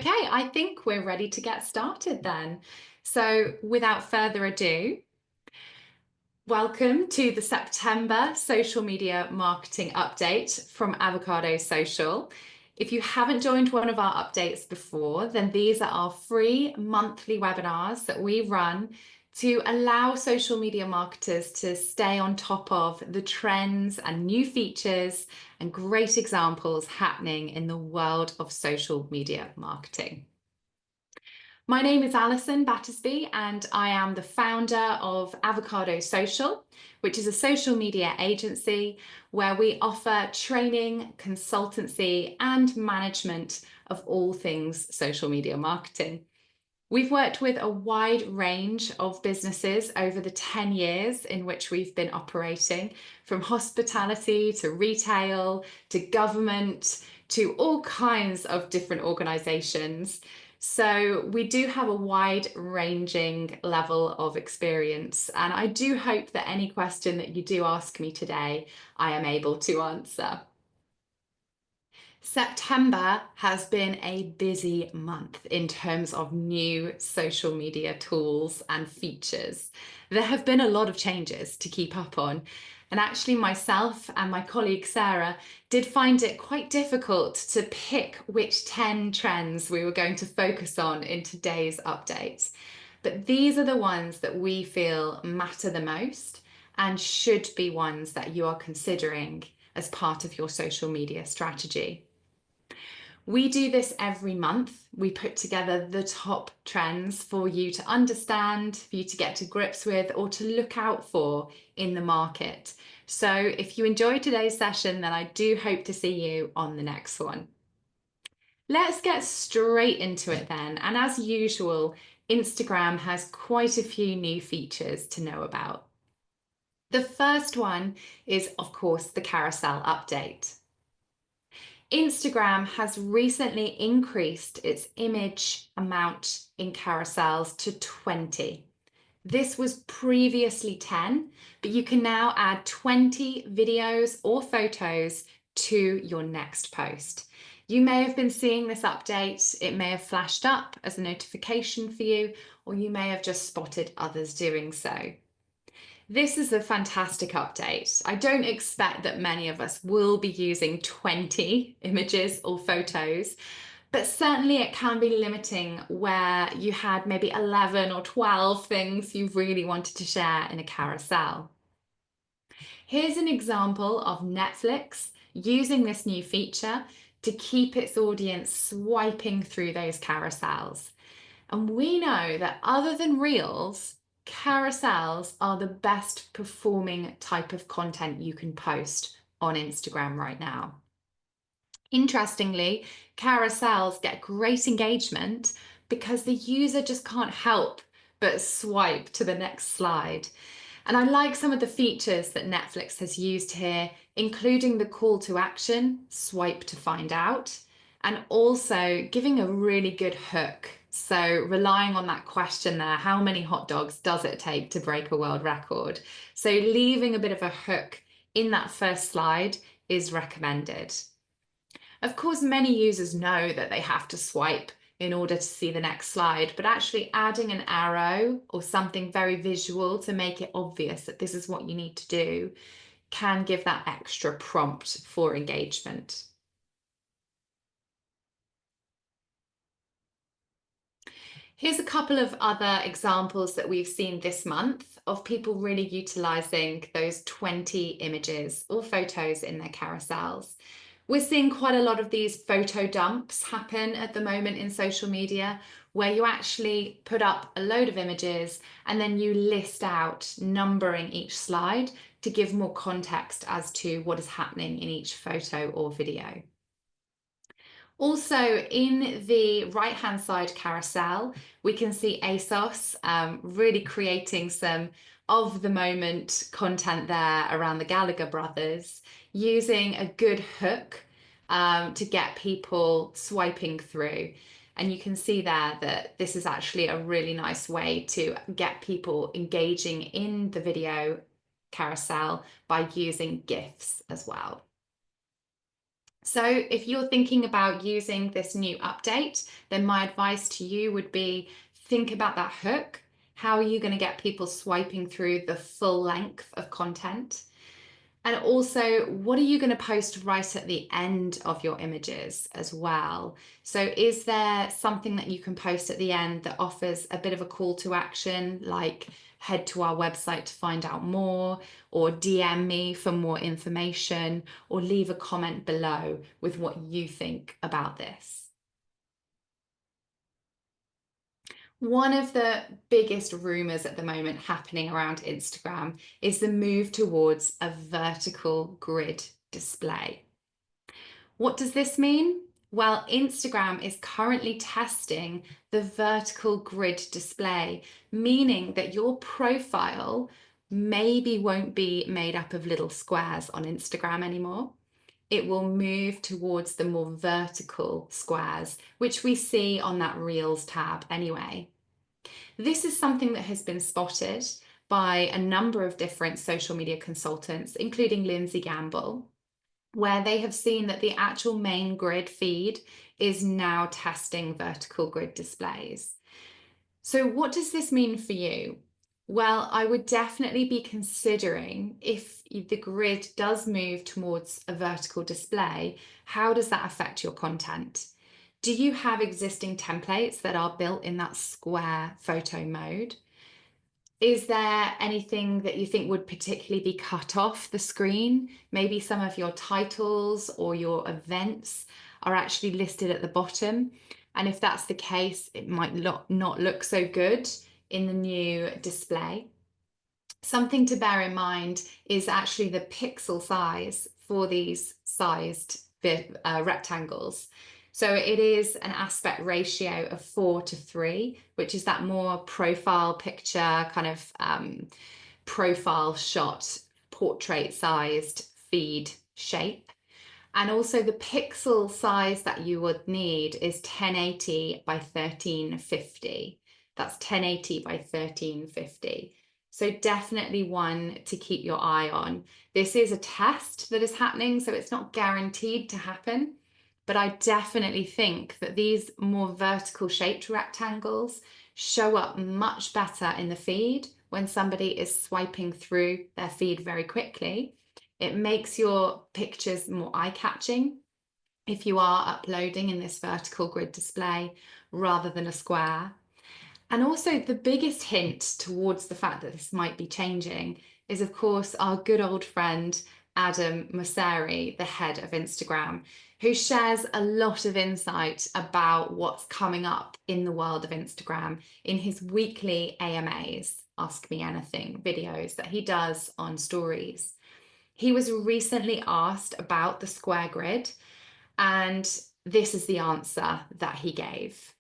Okay, I think we're ready to get started then. So, without further ado, welcome to the September social media marketing update from Avocado Social. If you haven't joined one of our updates before, then these are our free monthly webinars that we run to allow social media marketers to stay on top of the trends and new features and great examples happening in the world of social media marketing. My name is Alison Battersby, and I am the founder of Avocado Social, which is a social media agency where we offer training, consultancy, and management of all things social media marketing. We've worked with a wide range of businesses over the 10 years in which we've been operating, from hospitality to retail to government to all kinds of different organizations. So we do have a wide ranging level of experience, and I do hope that any question that you do ask me today, I am able to answer. September has been a busy month in terms of new social media tools and features. There have been a lot of changes to keep up on, and actually myself and my colleague Sarah did find it quite difficult to pick which 10 trends we were going to focus on in today's update. But these are the ones that we feel matter the most and should be ones that you are considering as part of your social media strategy. We do this every month. We put together the top trends for you to understand, for you to get to grips with, or to look out for in the market. So if you enjoyed today's session, then I do hope to see you on the next one. Let's get straight into it then. And as usual, Instagram has quite a few new features to know about. The first one is, of course, the carousel update. Instagram has recently increased its image amount in carousels to 20. This was previously 10, but you can now add 20 videos or photos to your next post. You may have been seeing this update, it may have flashed up as a notification for you, or you may have just spotted others doing so. This is a fantastic update. I don't expect that many of us will be using 20 images or photos, but certainly it can be limiting where you had maybe 11 or 12 things you really wanted to share in a carousel. Here's an example of Netflix using this new feature to keep its audience swiping through those carousels. And we know that other than Reels, carousels are the best performing type of content you can post on Instagram right now. Interestingly, carousels get great engagement because the user just can't help but swipe to the next slide. And I like some of the features that Netflix has used here, including the call to action, swipe to find out, and also giving a really good hook. So relying on that question there, how many hot dogs does it take to break a world record? So leaving a bit of a hook in that first slide is recommended. Of course, many users know that they have to swipe in order to see the next slide, but actually adding an arrow or something very visual to make it obvious that this is what you need to do can give that extra prompt for engagement. Here's a couple of other examples that we've seen this month of people really utilizing those 20 images or photos in their carousels. We're seeing quite a lot of these photo dumps happen at the moment in social media, where you actually put up a load of images and then you list out numbering each slide to give more context as to what is happening in each photo or video. Also, in the right-hand side carousel, we can see ASOS really creating some of the moment content there around the Gallagher brothers, using a good hook to get people swiping through. And you can see there that this is actually a really nice way to get people engaging in the video carousel by using GIFs as well. So if you're thinking about using this new update, then my advice to you would be think about that hook. How are you going to get people swiping through the full length of content? And also, what are you going to post right at the end of your images as well? So is there something that you can post at the end that offers a bit of a call to action, like head to our website to find out more, or DM me for more information, or leave a comment below with what you think about this? One of the biggest rumors at the moment happening around Instagram is the move towards a vertical grid display. What does this mean? Well, Instagram is currently testing the vertical grid display, meaning that your profile maybe won't be made up of little squares on Instagram anymore. It will move towards the more vertical squares, which we see on that Reels tab anyway. This is something that has been spotted by a number of different social media consultants, including Lindsay Gamble, where they have seen that the actual main grid feed is now testing vertical grid displays. So what does this mean for you? Well, I would definitely be considering, if the grid does move towards a vertical display, how does that affect your content? Do you have existing templates that are built in that square photo mode? Is there anything that you think would particularly be cut off the screen? Maybe some of your titles or your events are actually listed at the bottom. And if that's the case, it might not look so good in the new display. Something to bear in mind is actually the pixel size for these sized rectangles. So it is an aspect ratio of 4:3, which is that more profile picture, kind of profile shot, portrait sized feed shape. And also the pixel size that you would need is 1080 by 1350. That's 1080 by 1350. So definitely one to keep your eye on. This is a test that is happening, so it's not guaranteed to happen. But I definitely think that these more vertical shaped rectangles show up much better in the feed when somebody is swiping through their feed very quickly. It makes your pictures more eye-catching if you are uploading in this vertical grid display rather than a square. And also the biggest hint towards the fact that this might be changing is, of course, our good old friend, Adam Mosseri, the head of Instagram, who shares a lot of insight about what's coming up in the world of Instagram in his weekly AMAs, Ask Me Anything videos that he does on stories. He was recently asked about the square grid, and this is the answer that he gave.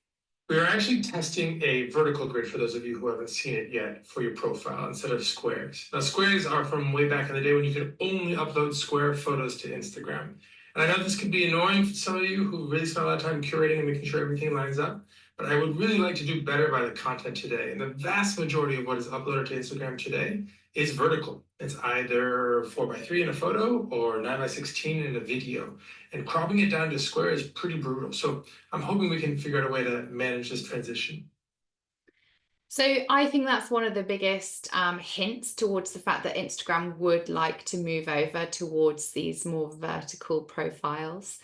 We are actually testing a vertical grid for those of you who haven't seen it yet for your profile instead of squares. Now, squares are from way back in the day when you could only upload square photos to Instagram. And I know this can be annoying for some of you who really spend a lot of time curating and making sure everything lines up, but I would really like to do better by the content today. And the vast majority of what is uploaded to Instagram today is vertical. It's either 4:3 in a photo or 9:16 in a video. And cropping it down to square is pretty brutal. So I'm hoping we can figure out a way to manage this transition. So I think that's one of the biggest hints towards the fact that Instagram would like to move over towards these more vertical profiles.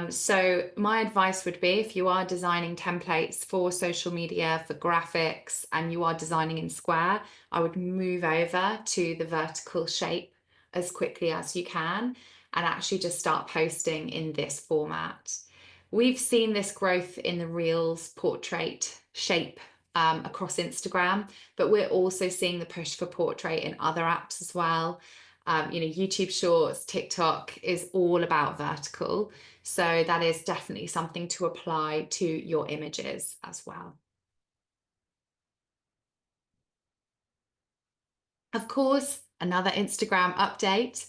So my advice would be, if you are designing templates for social media, for graphics, and you are designing in Square, I would move over to the vertical shape as quickly as you can and actually just start posting in this format. We've seen this growth in the Reels portrait shape across Instagram, but we're also seeing the push for portrait in other apps as well. YouTube Shorts, TikTok is all about vertical. So that is definitely something to apply to your images as well. Of course, another Instagram update.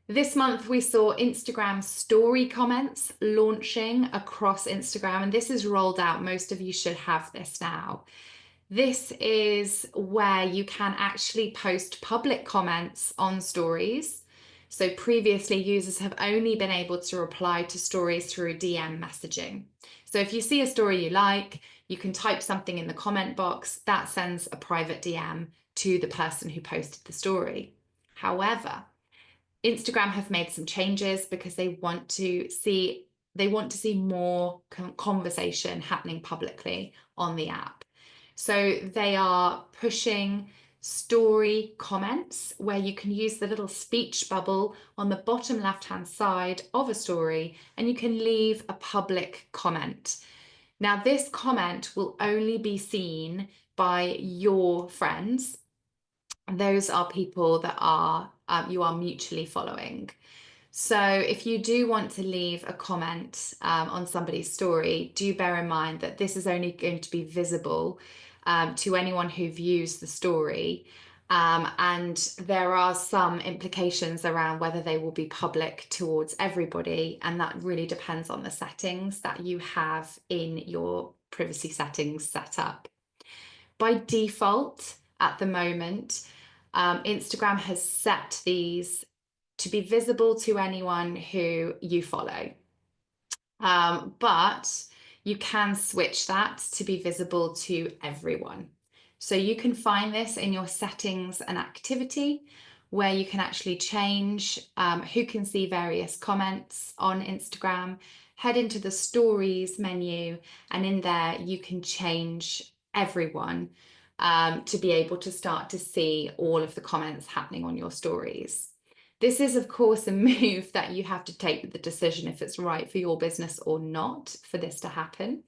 This month we saw Instagram story comments launching across Instagram, and this is rolled out. Most of you should have this now. This is where you can actually post public comments on stories. So previously, users have only been able to reply to stories through DM messaging. So if you see a story you like, you can type something in the comment box that sends a private DM to the person who posted the story. However, Instagram have made some changes because they want to see more conversation happening publicly on the app. So they are pushing story comments where you can use the little speech bubble on the bottom left-hand side of a story and you can leave a public comment. Now, this comment will only be seen by your friends. Those are people that are you are mutually following. So if you do want to leave a comment on somebody's story, do bear in mind that this is only going to be visible to anyone who views the story. And there are some implications around whether they will be public towards everybody. And that really depends on the settings that you have in your privacy settings set up. By default, at the moment, Instagram has set these to be visible to anyone who you follow. But you can switch that to be visible to everyone. So you can find this in your settings and activity, where you can actually change who can see various comments on Instagram. Head into the stories menu, and in there you can change everyone to be able to start to see all of the comments happening on your stories. This is, of course, a move that you have to take the decision if it's right for your business or not for this to happen.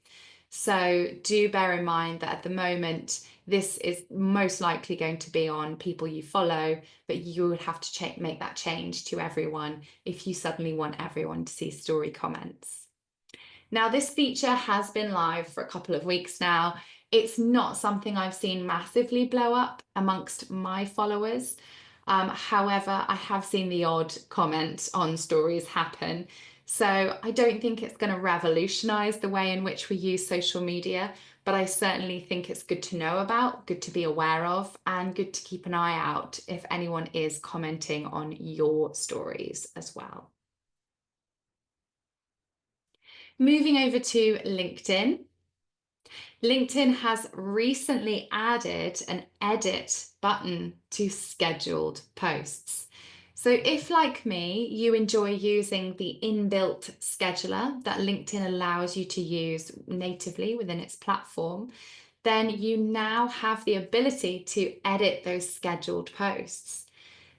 So do bear in mind that at the moment, this is most likely going to be on people you follow, but you would have to make that change to everyone if you suddenly want everyone to see story comments. Now, this feature has been live for a couple of weeks now. It's not something I've seen massively blow up amongst my followers. However, I have seen the odd comment on stories happen. So I don't think it's going to revolutionize the way in which we use social media, but I certainly think it's good to know about, good to be aware of, and good to keep an eye out if anyone is commenting on your stories as well. Moving over to LinkedIn. LinkedIn has recently added an edit button to scheduled posts. So if, like me, you enjoy using the inbuilt scheduler that LinkedIn allows you to use natively within its platform, then you now have the ability to edit those scheduled posts.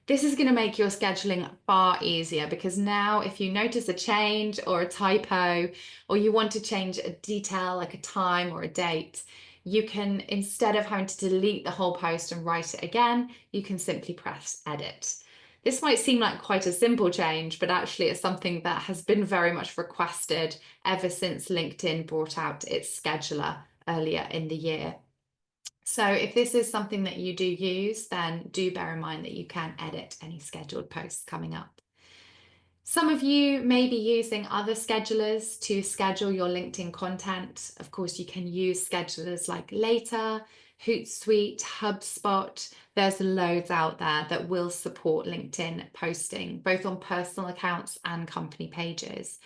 This is going to make your scheduling far easier because now if you notice a change or a typo, or you want to change a detail like a time or a date, you can, instead of having to delete the whole post and write it again, you can simply press edit. This might seem like quite a simple change, but actually it's something that has been very much requested ever since LinkedIn brought out its scheduler earlier in the year. So if this is something that you do use, then do bear in mind that you can edit any scheduled posts coming up. Some of you may be using other schedulers to schedule your LinkedIn content. Of course, you can use schedulers like Later, Hootsuite, HubSpot. There's loads out there that will support LinkedIn posting, both on personal accounts and company pages.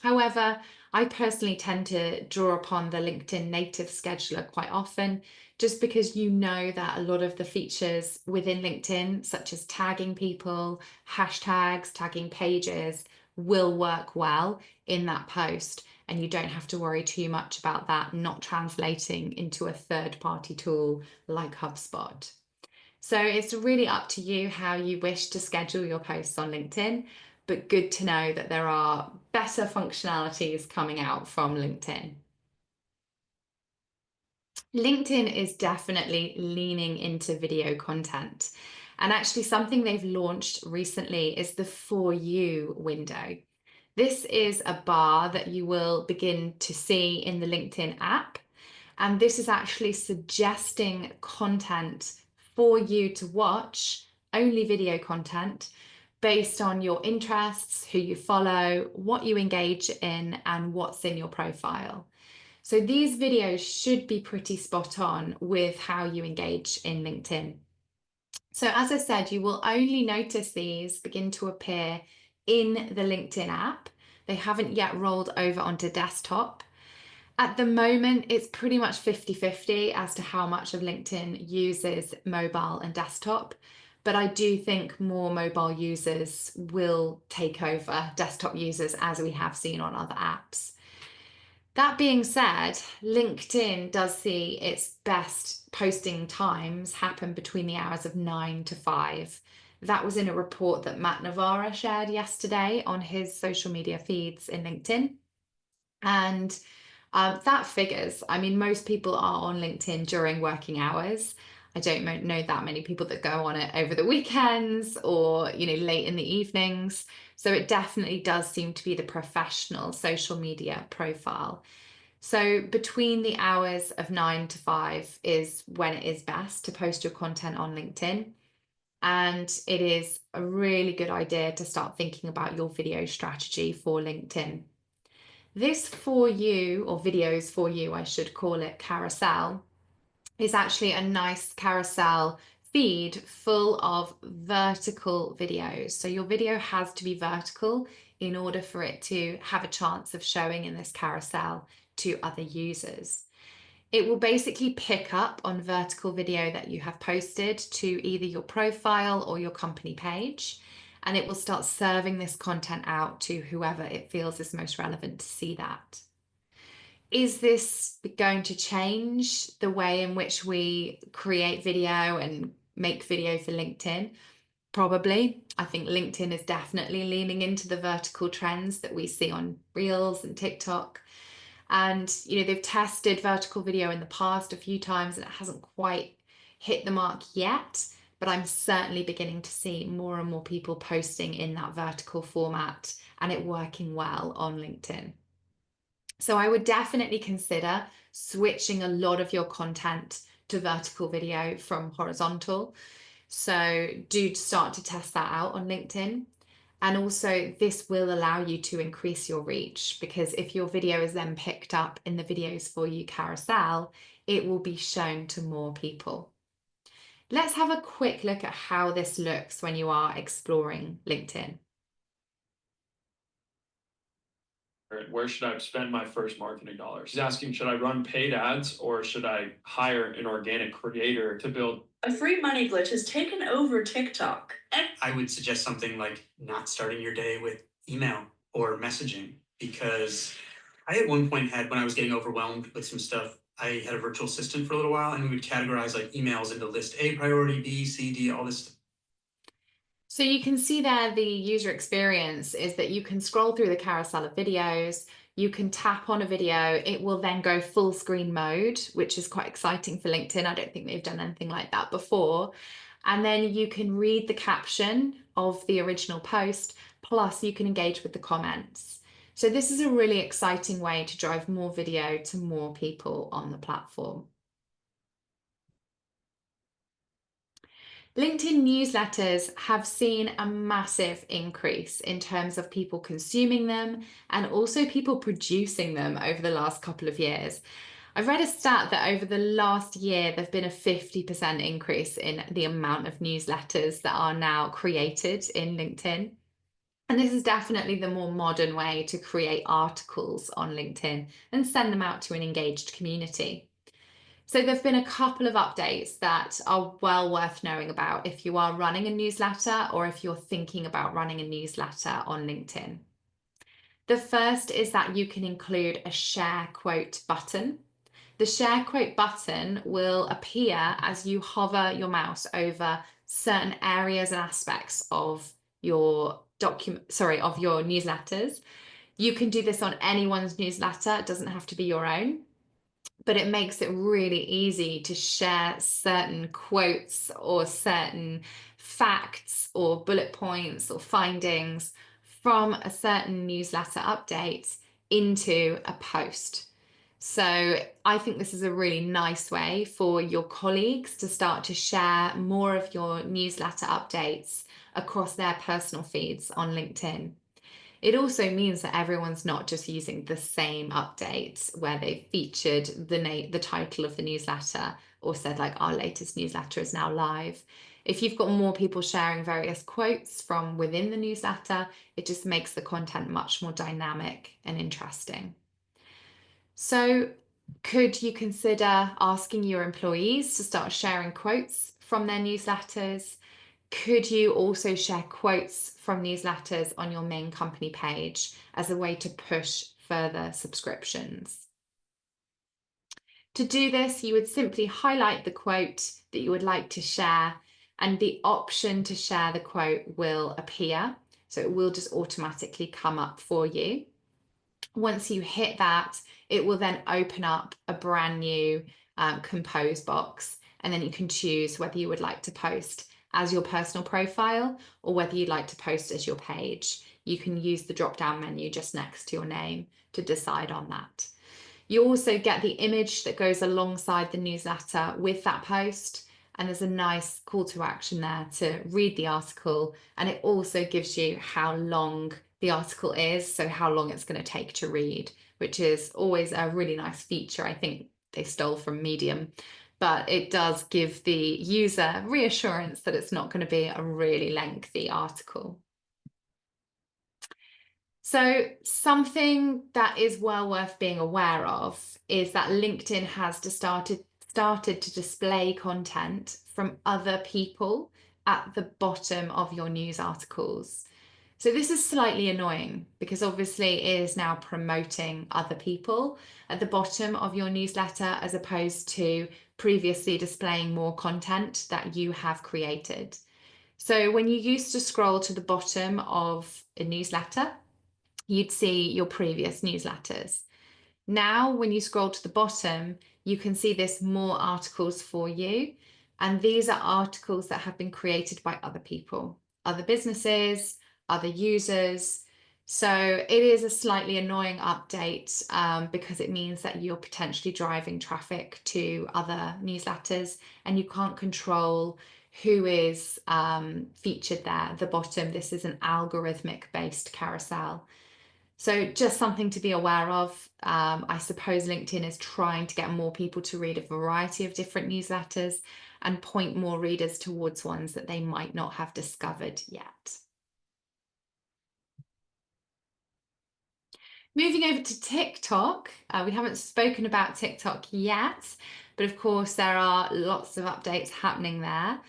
However, I personally tend to draw upon the LinkedIn native scheduler quite often, just because you know that a lot of the features within LinkedIn, such as tagging people, hashtags, tagging pages, will work well in that post. And you don't have to worry too much about that not translating into a third-party tool like HubSpot. So it's really up to you how you wish to schedule your posts on LinkedIn, but good to know that there are better functionalities coming out from LinkedIn. LinkedIn is definitely leaning into video content. And actually something they've launched recently is the For You window. This is a bar that you will begin to see in the LinkedIn app. And this is actually suggesting content for you to watch, only video content, based on your interests, who you follow, what you engage in, and what's in your profile. So these videos should be pretty spot on with how you engage in LinkedIn. So as I said, you will only notice these begin to appear in the LinkedIn app. They haven't yet rolled over onto desktop. At the moment, it's pretty much 50-50 as to how much of LinkedIn uses mobile and desktop. But I do think more mobile users will take over desktop users, as we have seen on other apps. That being said, LinkedIn does see its best posting times happen between the hours of 9 to 5. That was in a report that Matt Navarra shared yesterday on his social media feeds in LinkedIn. And that figures. I mean, most people are on LinkedIn during working hours. I don't know that many people that go on it over the weekends or, late in the evenings. So it definitely does seem to be the professional social media profile. So between the hours of 9 to 5 is when it is best to post your content on LinkedIn. And it is a really good idea to start thinking about your video strategy for LinkedIn. This For You, or Videos For You, I should call it, carousel, is actually a nice carousel feed full of vertical videos. So your video has to be vertical in order for it to have a chance of showing in this carousel to other users. It will basically pick up on vertical video that you have posted to either your profile or your company page, and it will start serving this content out to whoever it feels is most relevant to see that. Is this going to change the way in which we create video and make video for LinkedIn? Probably. I think LinkedIn is definitely leaning into the vertical trends that we see on Reels and TikTok. And, they've tested vertical video in the past a few times and it hasn't quite hit the mark yet. But I'm certainly beginning to see more and more people posting in that vertical format and it working well on LinkedIn. So I would definitely consider switching a lot of your content to vertical video from horizontal. So do start to test that out on LinkedIn. And also this will allow you to increase your reach, because if your video is then picked up in the Videos For You carousel, it will be shown to more people. Let's have a quick look at how this looks when you are exploring LinkedIn. Where should I spend my first marketing dollars? He's asking, should I run paid ads or should I hire an organic creator to build? A free money glitch has taken over TikTok. And I would suggest something like not starting your day with email or messaging, because I at one point when I was getting overwhelmed with some stuff, I had a virtual assistant for a little while and we would categorize like emails into list A priority, B, C, D, all this stuff. So you can see there the user experience is that you can scroll through the carousel of videos, you can tap on a video, it will then go full screen mode, which is quite exciting for LinkedIn. I don't think they've done anything like that before. And then you can read the caption of the original post, plus you can engage with the comments. So this is a really exciting way to drive more video to more people on the platform. LinkedIn newsletters have seen a massive increase in terms of people consuming them and also people producing them over the last couple of years. I've read a stat that over the last year, there've been a 50% increase in the amount of newsletters that are now created in LinkedIn. And this is definitely the more modern way to create articles on LinkedIn and send them out to an engaged community. So there've been a couple of updates that are well worth knowing about if you are running a newsletter or if you're thinking about running a newsletter on LinkedIn. The first is that you can include a share quote button. The share quote button will appear as you hover your mouse over certain areas and aspects of your newsletters. You can do this on anyone's newsletter, it doesn't have to be your own. But it makes it really easy to share certain quotes or certain facts or bullet points or findings from a certain newsletter update into a post. So I think this is a really nice way for your colleagues to start to share more of your newsletter updates across their personal feeds on LinkedIn. It also means that everyone's not just using the same updates where they featured the title of the newsletter or said like our latest newsletter is now live. If you've got more people sharing various quotes from within the newsletter, it just makes the content much more dynamic and interesting. So could you consider asking your employees to start sharing quotes from their newsletters? Could you also share quotes from newsletters on your main company page as a way to push further subscriptions? To do this, you would simply highlight the quote that you would like to share, and the option to share the quote will appear. So it will just automatically come up for you. Once you hit that, it will then open up a brand new compose box, and then you can choose whether you would like to post as your personal profile or whether you'd like to post as your page. You can use the drop-down menu just next to your name to decide on that. You also get the image that goes alongside the newsletter with that post, and there's a nice call to action there to read the article, and it also gives you how long the article is, so how long it's going to take to read, which is always a really nice feature. I think they stole from Medium, but it does give the user reassurance that it's not going to be a really lengthy article. So something that is well worth being aware of is that LinkedIn has started to display content from other people at the bottom of your news articles. So this is slightly annoying because obviously it is now promoting other people at the bottom of your newsletter as opposed to previously displaying more content that you have created. So when you used to scroll to the bottom of a newsletter, you'd see your previous newsletters. Now, when you scroll to the bottom, you can see this more articles for you. And these are articles that have been created by other people, other businesses, other users. So it is a slightly annoying update because it means that you're potentially driving traffic to other newsletters and you can't control who is featured there at the bottom. This is an algorithmic based carousel. So just something to be aware of. I suppose LinkedIn is trying to get more people to read a variety of different newsletters and point more readers towards ones that they might not have discovered yet. Moving over to TikTok, we haven't spoken about TikTok yet, but of course there are lots of updates happening there.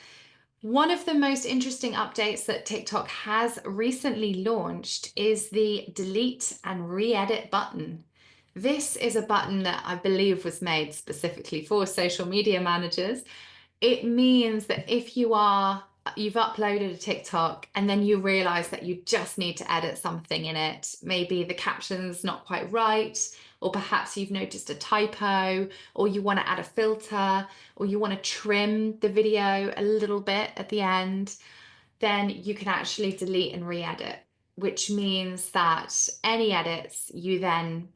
One of the most interesting updates that TikTok has recently launched is the delete and re-edit button. This is a button that I believe was made specifically for social media managers. It means that if you've uploaded a TikTok and then you realize that you just need to edit something in it, maybe the caption's not quite right, or perhaps you've noticed a typo, or you want to add a filter, or you want to trim the video a little bit at the end, then you can actually delete and re-edit, which means that any edits you then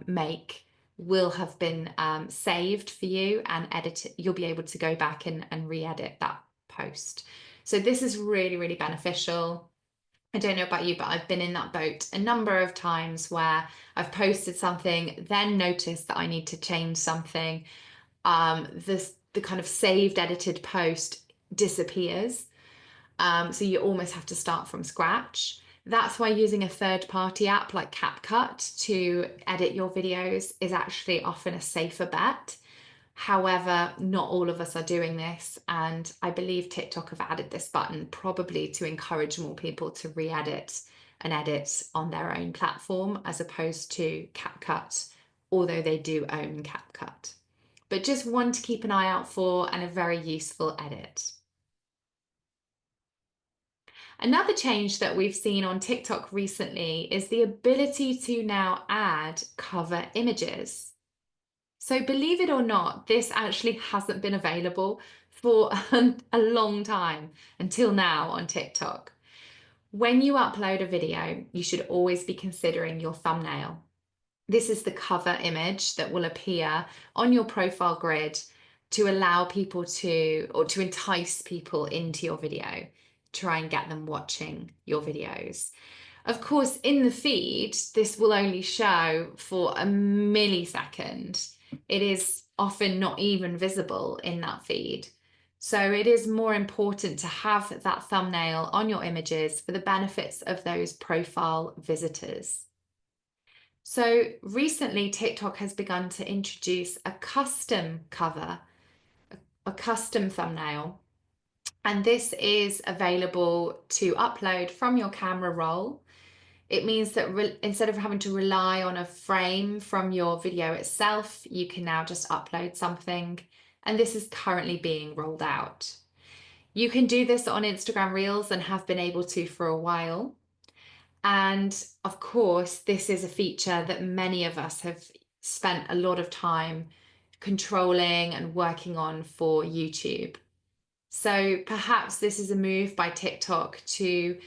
make will have been saved for you and edited. You'll be able to go back and re-edit that post. So this is really, really beneficial. I don't know about you, but I've been in that boat a number of times where I've posted something, then noticed that I need to change something. The kind of saved edited post disappears. So you almost have to start from scratch. That's why using a third-party app like CapCut to edit your videos is actually often a safer bet. However, not all of us are doing this, and I believe TikTok have added this button probably to encourage more people to re-edit and edit on their own platform as opposed to CapCut, although they do own CapCut. But just one to keep an eye out for and a very useful edit. Another change that we've seen on TikTok recently is the ability to now add cover images. So believe it or not, this actually hasn't been available for a long time until now on TikTok. When you upload a video, you should always be considering your thumbnail. This is the cover image that will appear on your profile grid to allow people to entice people into your video, try and get them watching your videos. Of course, in the feed, this will only show for a millisecond. It is often not even visible in that feed. So it is more important to have that thumbnail on your images for the benefits of those profile visitors. So recently, TikTok has begun to introduce a custom cover, a custom thumbnail, and this is available to upload from your camera roll. It means that instead of having to rely on a frame from your video itself, you can now just upload something, and this is currently being rolled out. You can do this on Instagram Reels and have been able to for a while. And of course, this is a feature that many of us have spent a lot of time controlling and working on for YouTube. So perhaps this is a move by TikTok to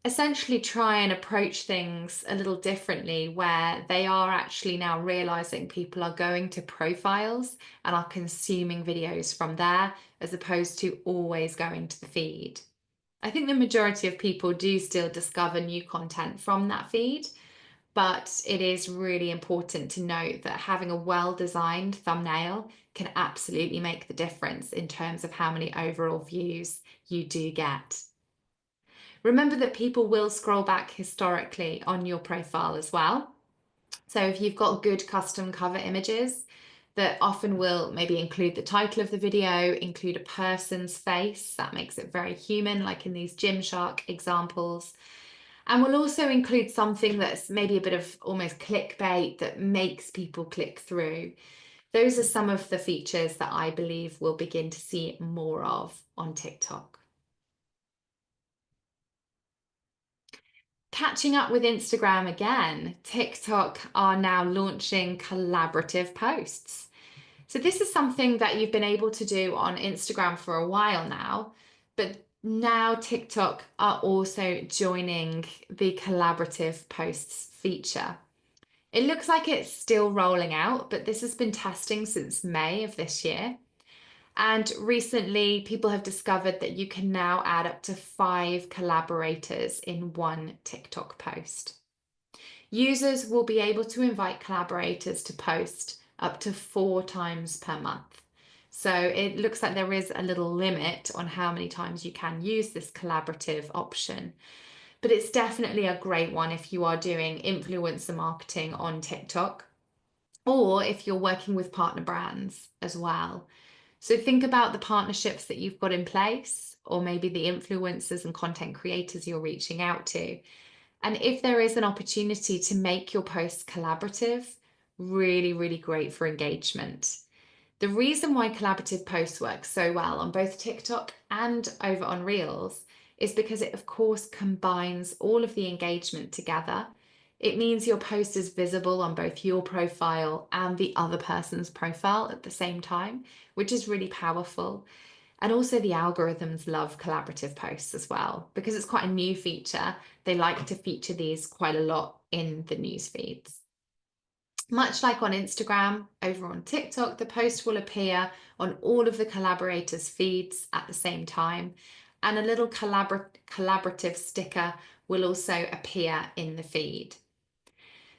essentially try and approach things a little differently, where they are actually now realizing people are going to profiles and are consuming videos from there as opposed to always going to the feed. I think the majority of people do still discover new content from that feed, but it is really important to note that having a well-designed thumbnail can absolutely make the difference in terms of how many overall views you do get. Remember that people will scroll back historically on your profile as well. So if you've got good custom cover images that often will maybe include the title of the video, include a person's face, that makes it very human, like in these Gymshark examples. And we'll also include something that's maybe a bit of almost clickbait that makes people click through. Those are some of the features that I believe we'll begin to see more of on TikTok. Catching up with Instagram again, TikTok are now launching collaborative posts. So this is something that you've been able to do on Instagram for a while now, but now TikTok are also joining the collaborative posts feature. It looks like it's still rolling out, but this has been testing since May of this year. And recently, people have discovered that you can now add up to 5 collaborators in one TikTok post. Users will be able to invite collaborators to post up to 4 times per month. So it looks like there is a little limit on how many times you can use this collaborative option. But it's definitely a great one if you are doing influencer marketing on TikTok, or if you're working with partner brands as well. So think about the partnerships that you've got in place, or maybe the influencers and content creators you're reaching out to. And if there is an opportunity to make your posts collaborative, really, really great for engagement. The reason why collaborative posts work so well on both TikTok and over on Reels is because it, of course, combines all of the engagement together. It means your post is visible on both your profile and the other person's profile at the same time, which is really powerful. And also the algorithms love collaborative posts as well, because it's quite a new feature. They like to feature these quite a lot in the news feeds. Much like on Instagram, over on TikTok, the post will appear on all of the collaborators' feeds at the same time, and a little collaborative sticker will also appear in the feed.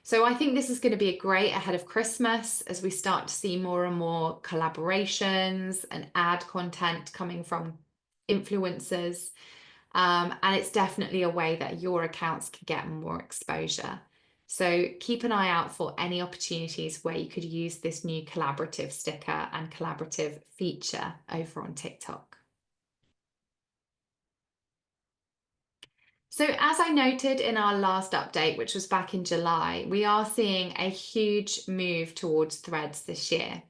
So I think this is going to be a great ahead of Christmas as we start to see more and more collaborations and ad content coming from influencers. And it's definitely a way that your accounts can get more exposure. So keep an eye out for any opportunities where you could use this new collaborative sticker and collaborative feature over on TikTok. So as I noted in our last update, which was back in July, we are seeing a huge move towards Threads this year.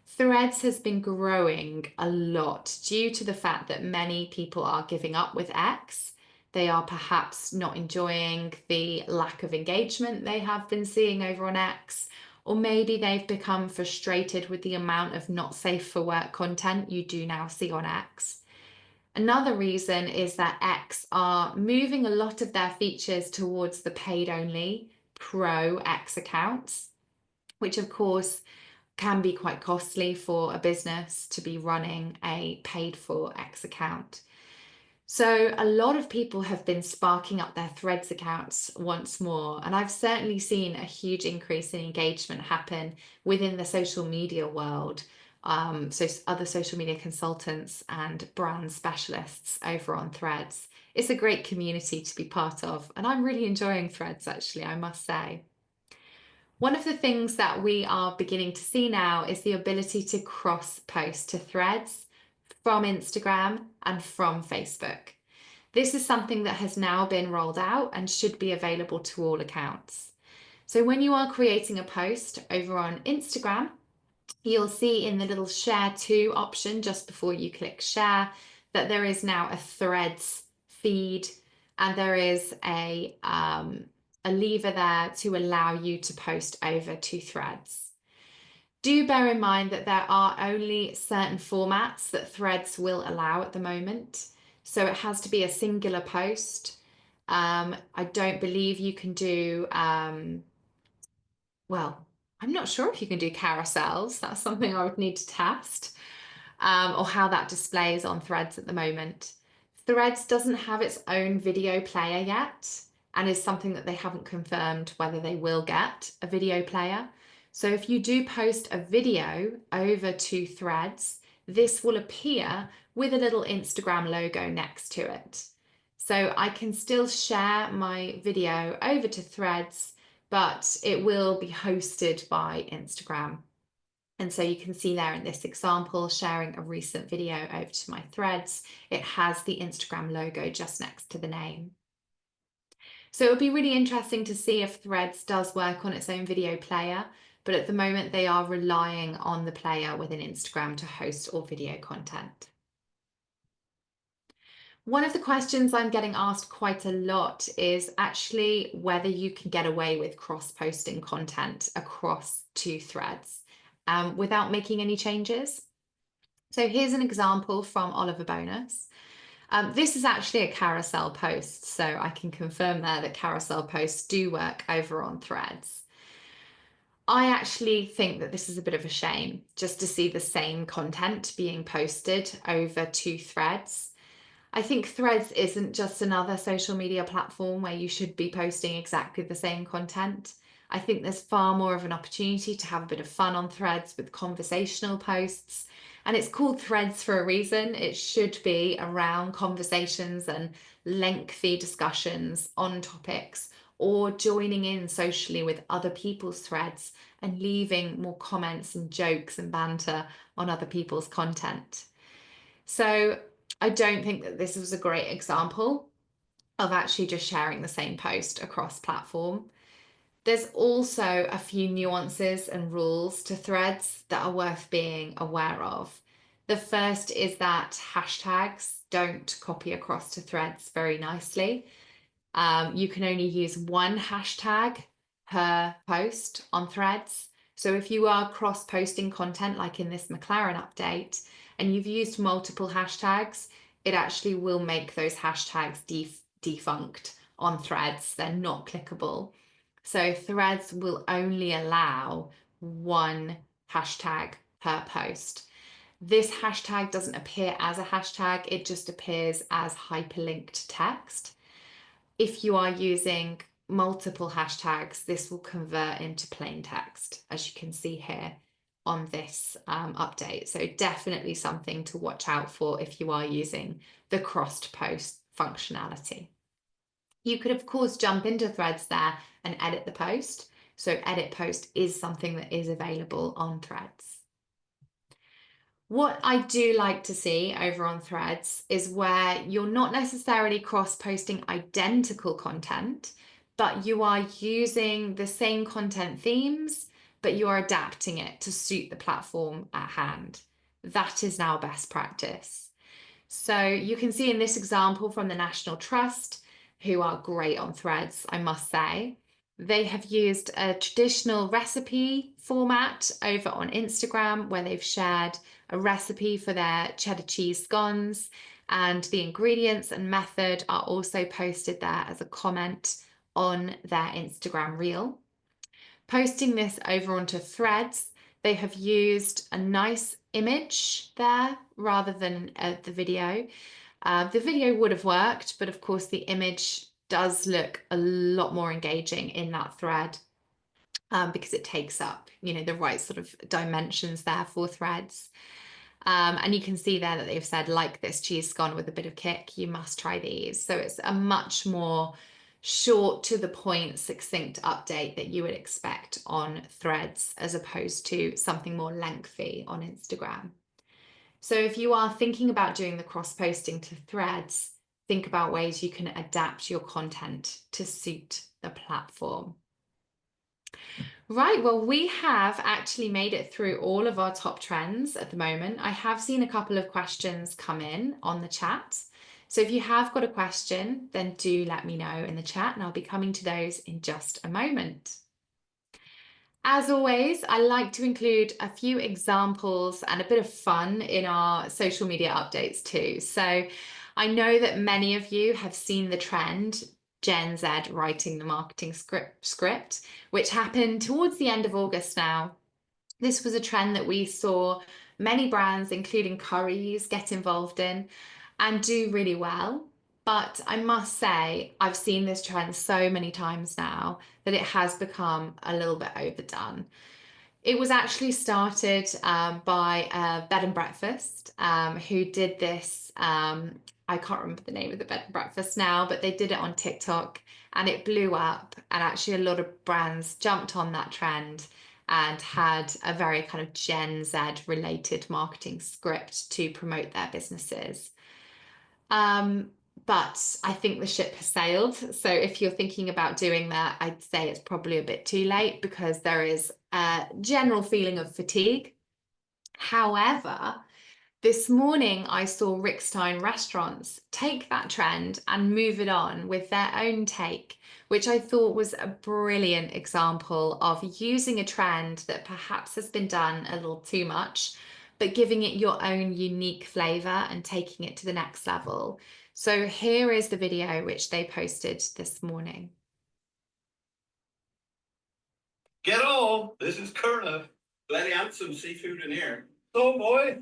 Threads has been growing a lot due to the fact that many people are giving up with X. They are perhaps not enjoying the lack of engagement they have been seeing over on X, or maybe they've become frustrated with the amount of not safe for work content you do now see on X. Another reason is that X are moving a lot of their features towards the paid-only Pro X accounts, which of course can be quite costly for a business to be running a paid-for X account. So a lot of people have been sparking up their Threads accounts once more, and I've certainly seen a huge increase in engagement happen within the social media world. Other social media consultants and brand specialists over on Threads. It's a great community to be part of, and I'm really enjoying Threads actually, I must say. One of the things that we are beginning to see now is the ability to cross post to Threads from Instagram and from Facebook. This is something that has now been rolled out and should be available to all accounts. So when you are creating a post over on Instagram, you'll see in the little share to option just before you click share that there is now a Threads feed, and there is a lever there to allow you to post over to Threads. Do bear in mind that there are only certain formats that Threads will allow at the moment. So it has to be a singular post. I don't believe you can do, well, I'm not sure if you can do carousels. That's something I would need to test, or how that displays on Threads at the moment. Threads doesn't have its own video player yet, and is something that they haven't confirmed whether they will get a video player. So if you do post a video over to Threads, this will appear with a little Instagram logo next to it. So I can still share my video over to Threads, but it will be hosted by Instagram. And so you can see there in this example, sharing a recent video over to my Threads, it has the Instagram logo just next to the name. So it'll be really interesting to see if Threads does work on its own video player, but at the moment they are relying on the player within Instagram to host all video content. One of the questions I'm getting asked quite a lot is actually whether you can get away with cross-posting content across two threads without making any changes. So here's an example from Oliver Bonus. This is actually a carousel post, so I can confirm there that carousel posts do work over on Threads. I actually think that this is a bit of a shame, just to see the same content being posted over two threads. I think Threads isn't just another social media platform where you should be posting exactly the same content. I think there's far more of an opportunity to have a bit of fun on Threads with conversational posts. And it's called Threads for a reason. It should be around conversations and lengthy discussions on topics, or joining in socially with other people's threads and leaving more comments and jokes and banter on other people's content. So I don't think that this was a great example of actually just sharing the same post across platform. There's also a few nuances and rules to Threads that are worth being aware of. The first is that hashtags don't copy across to Threads very nicely. You can only use one hashtag per post on Threads. So if you are cross-posting content like in this McLaren update and you've used multiple hashtags, it actually will make those hashtags defunct on Threads. They're not clickable. So Threads will only allow one hashtag per post. This hashtag doesn't appear as a hashtag, it just appears as hyperlinked text. If you are using multiple hashtags, this will convert into plain text, as you can see here on this update. So definitely something to watch out for if you are using the crossed post functionality. You could, of course, jump into Threads there and edit the post. So edit post is something that is available on Threads. What I do like to see over on Threads is where you're not necessarily cross-posting identical content, but you are using the same content themes, but you are adapting it to suit the platform at hand. That is now best practice. So you can see in this example from the National Trust, who are great on Threads, I must say. They have used a traditional recipe format over on Instagram where they've shared a recipe for their cheddar cheese scones, and the ingredients and method are also posted there as a comment on their Instagram reel. Posting this over onto Threads, they have used a nice image there rather than the video. The video would have worked, but of course the image does look a lot more engaging in that thread because it takes up, the right sort of dimensions there for threads. And you can see there that they've said, like this cheese scone with a bit of kick, you must try these. So it's a much more short to the point, succinct update that you would expect on Threads as opposed to something more lengthy on Instagram. So if you are thinking about doing the cross-posting to Threads, think about ways you can adapt your content to suit the platform. Right, well, we have actually made it through all of our top trends at the moment. I have seen a couple of questions come in on the chat. So if you have got a question, then do let me know in the chat and I'll be coming to those in just a moment. As always, I like to include a few examples and a bit of fun in our social media updates too. So I know that many of you have seen the trend Gen Z writing the marketing script, which happened towards the end of August now. This was a trend that we saw many brands, including Currys, get involved in and do really well. But I must say, I've seen this trend so many times now that it has become a little bit overdone. It was actually started by a bed and breakfast who did this. I can't remember the name of the bed and breakfast now, but they did it on TikTok and it blew up. And actually a lot of brands jumped on that trend and had a very kind of Gen Z related marketing script to promote their businesses. But I think the ship has sailed. So if you're thinking about doing that, I'd say it's probably a bit too late because there is a general feeling of fatigue. However, this morning I saw Rick Stein restaurants take that trend and move it on with their own take, which I thought was a brilliant example of using a trend that perhaps has been done a little too much, but giving it your own unique flavor and taking it to the next level. So here is the video which they posted this morning. Get on, this is Kurna. Bloody handsome seafood in here. So boy,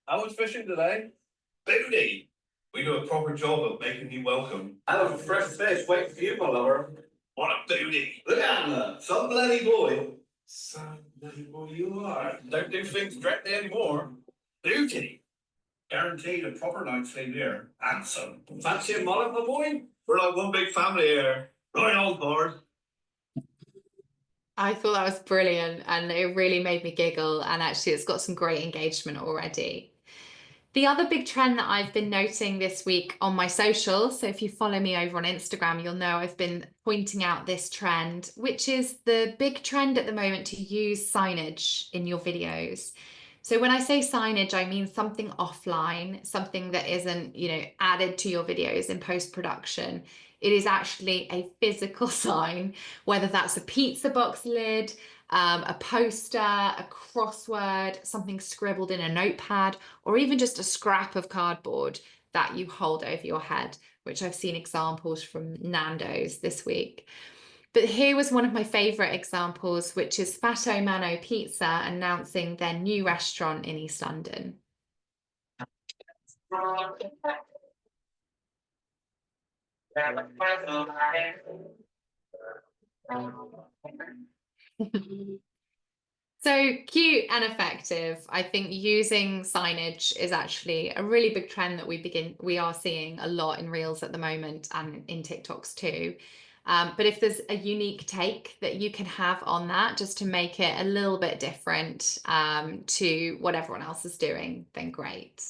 I was fishing today. Booty. We do a proper job of making you welcome. I have a fresh fish waiting for you, my lover. What a booty. Look at him, some bloody boy. Some bloody boy you are. Don't do things directly anymore. Booty. Guaranteed a proper night's sleep here. Handsome. Fancy a mullet, my boy? We're like one big family here. Right on board. I thought that was brilliant and it really made me giggle, and actually it's got some great engagement already. The other big trend that I've been noting this week on my socials, so if you follow me over on Instagram, you'll know I've been pointing out this trend, which is the big trend at the moment to use signage in your videos. So when I say signage, I mean something offline, something that isn't, added to your videos in post-production. It is actually a physical sign, whether that's a pizza box lid, a poster, a crossword, something scribbled in a notepad, or even just a scrap of cardboard that you hold over your head, which I've seen examples from Nando's this week. But here was one of my favorite examples, which is Fatto Mano Pizza announcing their new restaurant in East London. So cute and effective. I think using signage is actually a really big trend that we are seeing a lot in Reels at the moment and in TikToks too. But if there's a unique take that you can have on that just to make it a little bit different to what everyone else is doing, then great.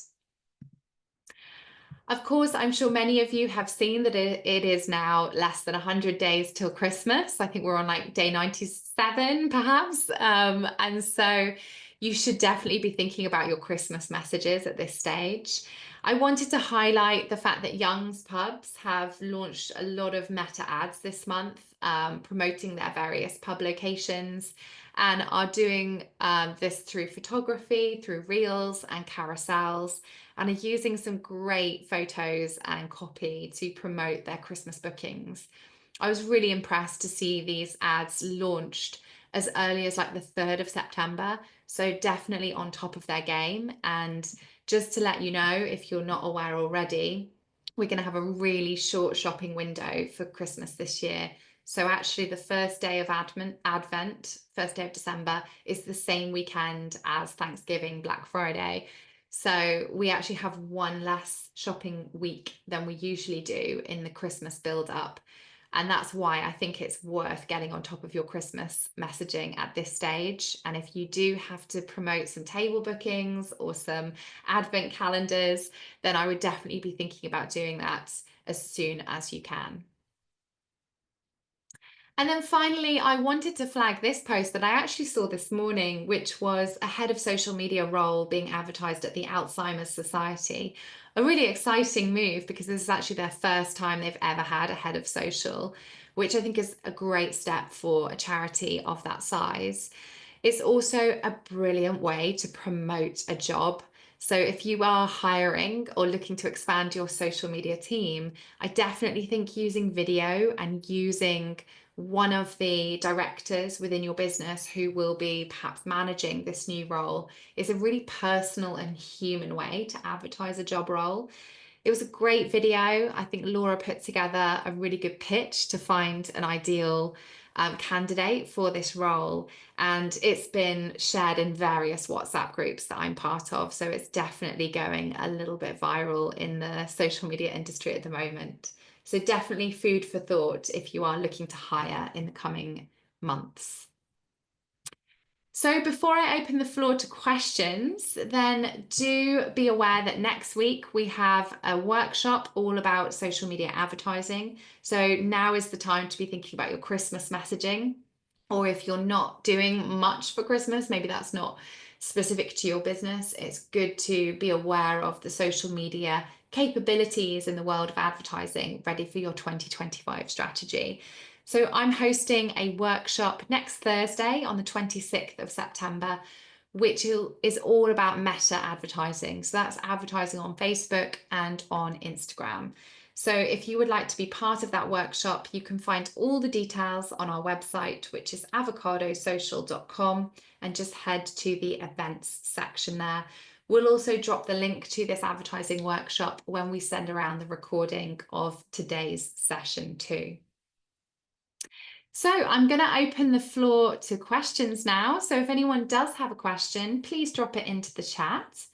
Of course, I'm sure many of you have seen that it is now less than 100 days till Christmas. I think we're on like day 97 perhaps. And so you should definitely be thinking about your Christmas messages at this stage. I wanted to highlight the fact that Young's Pubs have launched a lot of meta ads this month, promoting their various pub locations, and are doing this through photography, through reels and carousels, and are using some great photos and copy to promote their Christmas bookings. I was really impressed to see these ads launched as early as like the 3rd of September. So definitely on top of their game. And just to let you know, if you're not aware already, we're going to have a really short shopping window for Christmas this year. So actually the first day of Advent, first day of December, is the same weekend as Thanksgiving, Black Friday. So we actually have one less shopping week than we usually do in the Christmas build up. And that's why I think it's worth getting on top of your Christmas messaging at this stage. And if you do have to promote some table bookings or some advent calendars, then I would definitely be thinking about doing that as soon as you can. And then finally, I wanted to flag this post that I actually saw this morning, which was a head of social media role being advertised at the Alzheimer's Society. A really exciting move because this is actually their first time they've ever had a head of social, which I think is a great step for a charity of that size. It's also a brilliant way to promote a job. So if you are hiring or looking to expand your social media team, I definitely think using video and using one of the directors within your business who will be perhaps managing this new role is a really personal and human way to advertise a job role. It was a great video. I think Laura put together a really good pitch to find an ideal candidate for this role, and it's been shared in various WhatsApp groups that I'm part of, so it's definitely going a little bit viral in the social media industry at the moment. So definitely food for thought if you are looking to hire in the coming months. So before I open the floor to questions, then do be aware that next week we have a workshop all about social media advertising. So now is the time to be thinking about your Christmas messaging. Or if you're not doing much for Christmas, maybe that's not specific to your business, it's good to be aware of the social media capabilities in the world of advertising ready for your 2025 strategy. So I'm hosting a workshop next Thursday on the 26th of September, which is all about meta advertising. So that's advertising on Facebook and on Instagram. So if you would like to be part of that workshop, you can find all the details on our website, which is avocadosocial.com, and just head to the events section there. We'll also drop the link to this advertising workshop when we send around the recording of today's session too. So I'm going to open the floor to questions now. So if anyone does have a question, please drop it into the chat.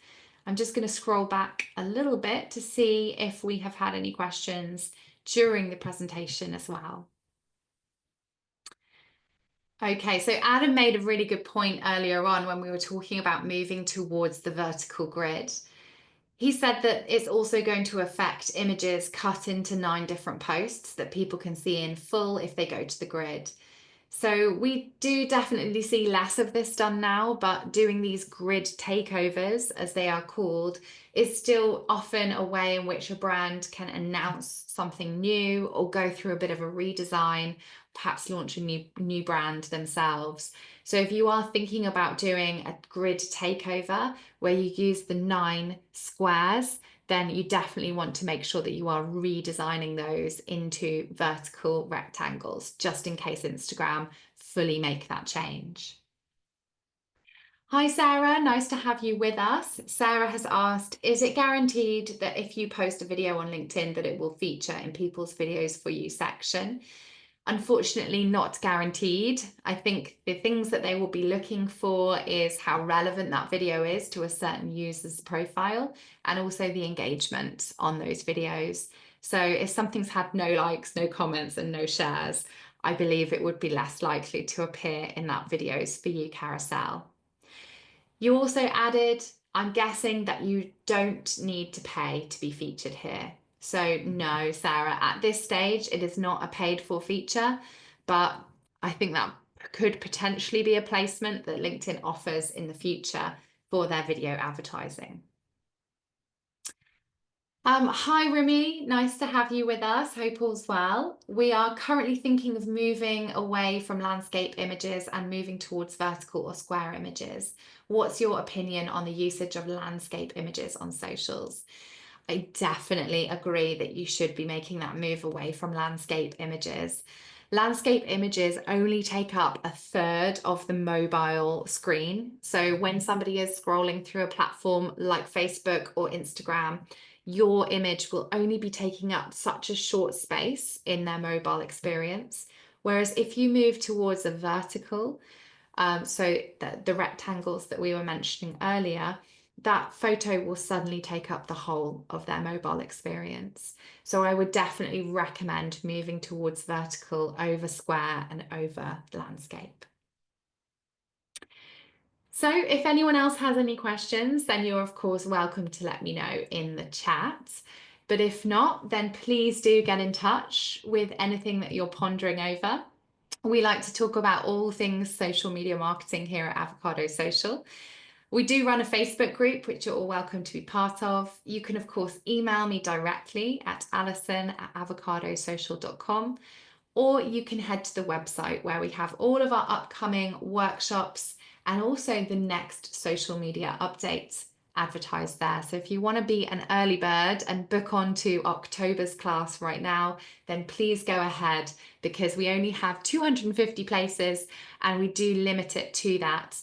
I'm just going to scroll back a little bit to see if we have had any questions during the presentation as well. Okay, so Adam made a really good point earlier on when we were talking about moving towards the vertical grid. He said that it's also going to affect images cut into 9 different posts that people can see in full if they go to the grid. So we do definitely see less of this done now, but doing these grid takeovers, as they are called, is still often a way in which a brand can announce something new or go through a bit of a redesign, perhaps launch a new brand themselves. So if you are thinking about doing a grid takeover where you use the 9 squares, then you definitely want to make sure that you are redesigning those into vertical rectangles, just in case Instagram fully make that change. Hi, Sarah, nice to have you with us. Sarah has asked, is it guaranteed that if you post a video on LinkedIn that it will feature in people's videos for you section? Unfortunately, not guaranteed. I think the things that they will be looking for is how relevant that video is to a certain user's profile and also the engagement on those videos. So if something's had no likes, no comments and no shares, I believe it would be less likely to appear in that videos for you carousel. You also added, I'm guessing that you don't need to pay to be featured here. So no, Sarah, at this stage, it is not a paid for feature, but I think that could potentially be a placement that LinkedIn offers in the future for their video advertising. Hi, Rumi, nice to have you with us. Hope all's well. We are currently thinking of moving away from landscape images and moving towards vertical or square images. What's your opinion on the usage of landscape images on socials? I definitely agree that you should be making that move away from landscape images. Landscape images only take up a third of the mobile screen. So when somebody is scrolling through a platform like Facebook or Instagram, your image will only be taking up such a short space in their mobile experience. Whereas if you move towards a vertical, so the rectangles that we were mentioning earlier, that photo will suddenly take up the whole of their mobile experience. So I would definitely recommend moving towards vertical over square and over landscape. So if anyone else has any questions, then you're of course welcome to let me know in the chat. But if not, then please do get in touch with anything that you're pondering over. We like to talk about all things social media marketing here at Avocado Social. We do run a Facebook group, which you're all welcome to be part of. You can, of course, email me directly at alison@avocadosocial.com, or you can head to the website where we have all of our upcoming workshops and also the next social media updates advertised there. So if you want to be an early bird and book on to October's class right now, then please go ahead, because we only have 250 places and we do limit it to that.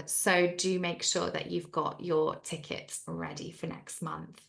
So do make sure that you've got your tickets ready for next month.